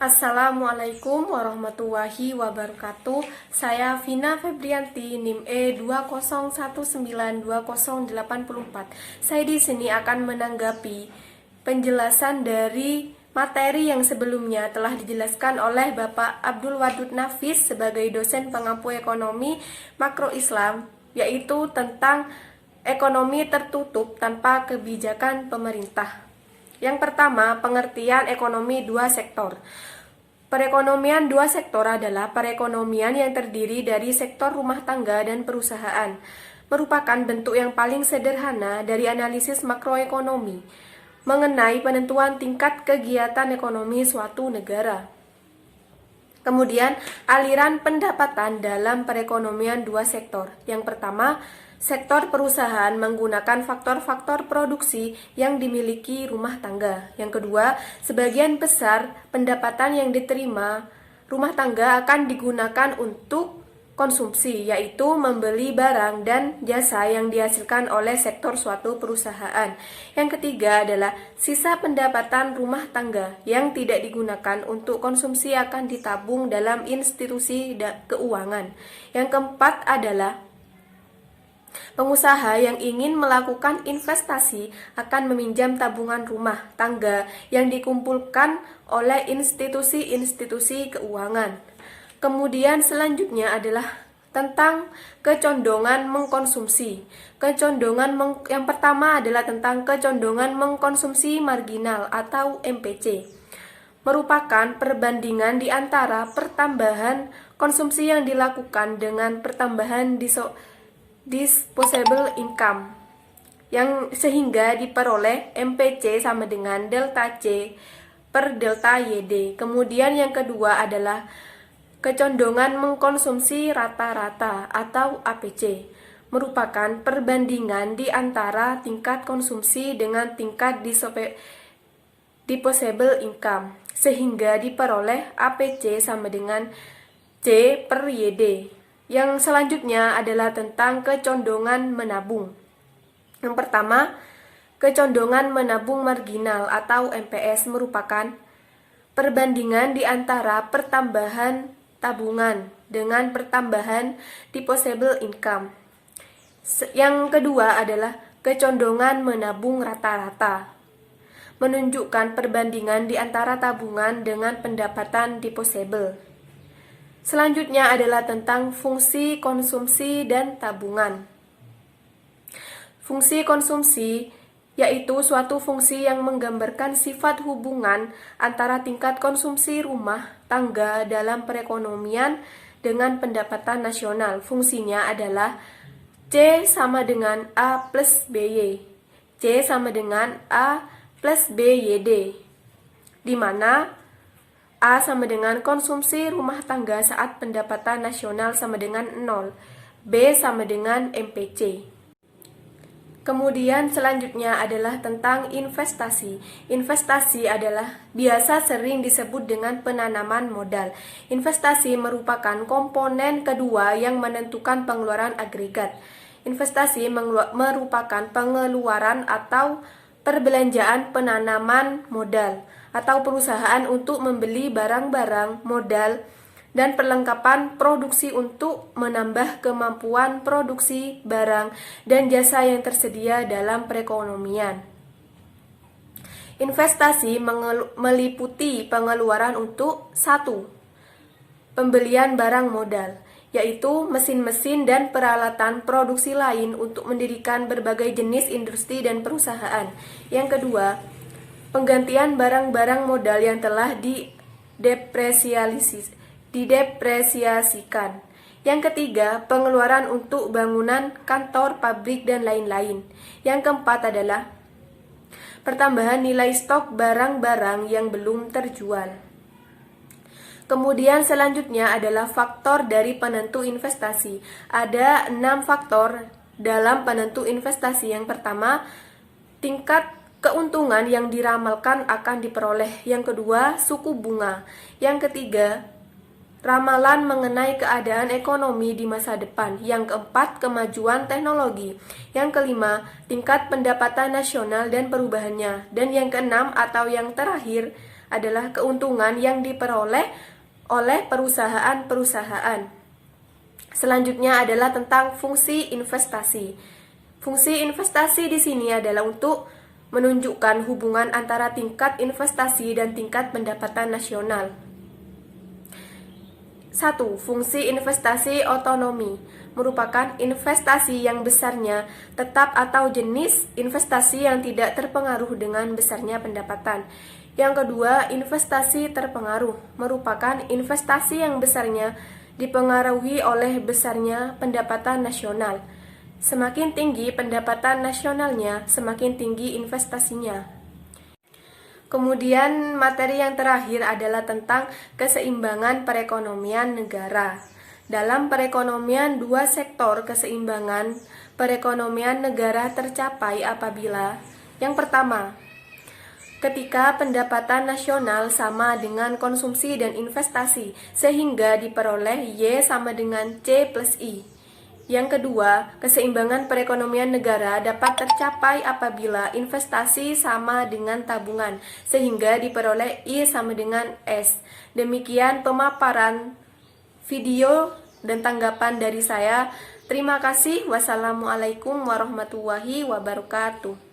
Assalamualaikum warahmatullahi wabarakatuh. Saya Vina Febrianti, NIM E201920084. Saya di sini akan menanggapi penjelasan dari materi yang sebelumnya telah dijelaskan oleh Bapak Abdul Wadud Nafis sebagai dosen pengampu ekonomi makro Islam, yaitu tentang ekonomi tertutup tanpa kebijakan pemerintah. Yang pertama, pengertian ekonomi dua sektor. Perekonomian dua sektor adalah perekonomian yang terdiri dari sektor rumah tangga dan perusahaan, merupakan bentuk yang paling sederhana dari analisis makroekonomi mengenai penentuan tingkat kegiatan ekonomi suatu negara. Kemudian, aliran pendapatan dalam perekonomian dua sektor. Yang pertama, sektor perusahaan menggunakan faktor-faktor produksi yang dimiliki rumah tangga. Yang kedua, sebagian besar pendapatan yang diterima rumah tangga akan digunakan untuk konsumsi, yaitu membeli barang dan jasa yang dihasilkan oleh sektor suatu perusahaan. Yang ketiga adalah sisa pendapatan rumah tangga yang tidak digunakan untuk konsumsi akan ditabung dalam institusi keuangan. Yang keempat adalah pengusaha yang ingin melakukan investasi akan meminjam tabungan rumah tangga yang dikumpulkan oleh institusi-institusi keuangan. Kemudian selanjutnya adalah tentang kecondongan mengkonsumsi. Yang pertama adalah tentang kecondongan mengkonsumsi marginal atau MPC. Merupakan perbandingan di antara pertambahan konsumsi yang dilakukan dengan pertambahan disposable income, yang sehingga diperoleh MPC sama dengan delta C per delta YD. Kemudian yang kedua adalah kecondongan mengkonsumsi rata-rata atau APC, merupakan perbandingan di antara tingkat konsumsi dengan tingkat disposable income, sehingga diperoleh APC sama dengan C per YD. Yang selanjutnya adalah tentang kecondongan menabung. Yang pertama, kecondongan menabung marginal atau MPS merupakan perbandingan di antara pertambahan tabungan dengan pertambahan disposable income. Yang kedua adalah kecondongan menabung rata-rata, menunjukkan perbandingan di antara tabungan dengan pendapatan disposable. Selanjutnya adalah tentang fungsi konsumsi dan tabungan. Fungsi konsumsi yaitu suatu fungsi yang menggambarkan sifat hubungan antara tingkat konsumsi rumah tangga dalam perekonomian dengan pendapatan nasional. Fungsinya adalah C sama dengan A plus BY. C sama dengan A plus BYD, di mana A sama dengan konsumsi rumah tangga saat pendapatan nasional sama dengan 0. B sama dengan MPC. Kemudian selanjutnya adalah tentang investasi. Investasi adalah biasa sering disebut dengan penanaman modal. Investasi merupakan komponen kedua yang menentukan pengeluaran agregat. Investasi merupakan pengeluaran atau perbelanjaan penanaman modal atau perusahaan untuk membeli barang-barang modal dan perlengkapan produksi untuk menambah kemampuan produksi barang dan jasa yang tersedia dalam perekonomian. Investasi meliputi pengeluaran untuk 1. Pembelian barang modal, yaitu mesin-mesin dan peralatan produksi lain untuk mendirikan berbagai jenis industri dan perusahaan. Yang kedua, penggantian barang-barang modal yang telah didepresiasikan. Yang ketiga, pengeluaran untuk bangunan, kantor, pabrik, dan lain-lain. Yang keempat adalah pertambahan nilai stok barang-barang yang belum terjual. Kemudian selanjutnya adalah faktor dari penentu investasi. Ada 6 faktor dalam penentu investasi. Yang pertama, tingkat keuntungan yang diramalkan akan diperoleh. Yang kedua, suku bunga. Yang ketiga, ramalan mengenai keadaan ekonomi di masa depan. Yang keempat, kemajuan teknologi. Yang kelima, tingkat pendapatan nasional dan perubahannya. Dan yang keenam atau yang terakhir adalah keuntungan yang diperoleh oleh perusahaan-perusahaan. Selanjutnya adalah tentang fungsi investasi. Fungsi investasi di sini adalah untuk menunjukkan hubungan antara tingkat investasi dan tingkat pendapatan nasional. 1. Fungsi investasi otonomi merupakan investasi yang besarnya tetap atau jenis investasi yang tidak terpengaruh dengan besarnya pendapatan. Yang kedua, investasi terpengaruh merupakan investasi yang besarnya dipengaruhi oleh besarnya pendapatan nasional. Semakin tinggi pendapatan nasionalnya, semakin tinggi investasinya. Kemudian materi yang terakhir adalah tentang keseimbangan perekonomian negara. Dalam perekonomian, dua sektor keseimbangan perekonomian negara tercapai apabila yang pertama, ketika pendapatan nasional sama dengan konsumsi dan investasi, sehingga diperoleh Y sama dengan C plus I. Yang kedua, keseimbangan perekonomian negara dapat tercapai apabila investasi sama dengan tabungan, sehingga diperoleh I sama dengan S. Demikian pemaparan video dan tanggapan dari saya. Terima kasih. Wassalamualaikum warahmatullahi wabarakatuh.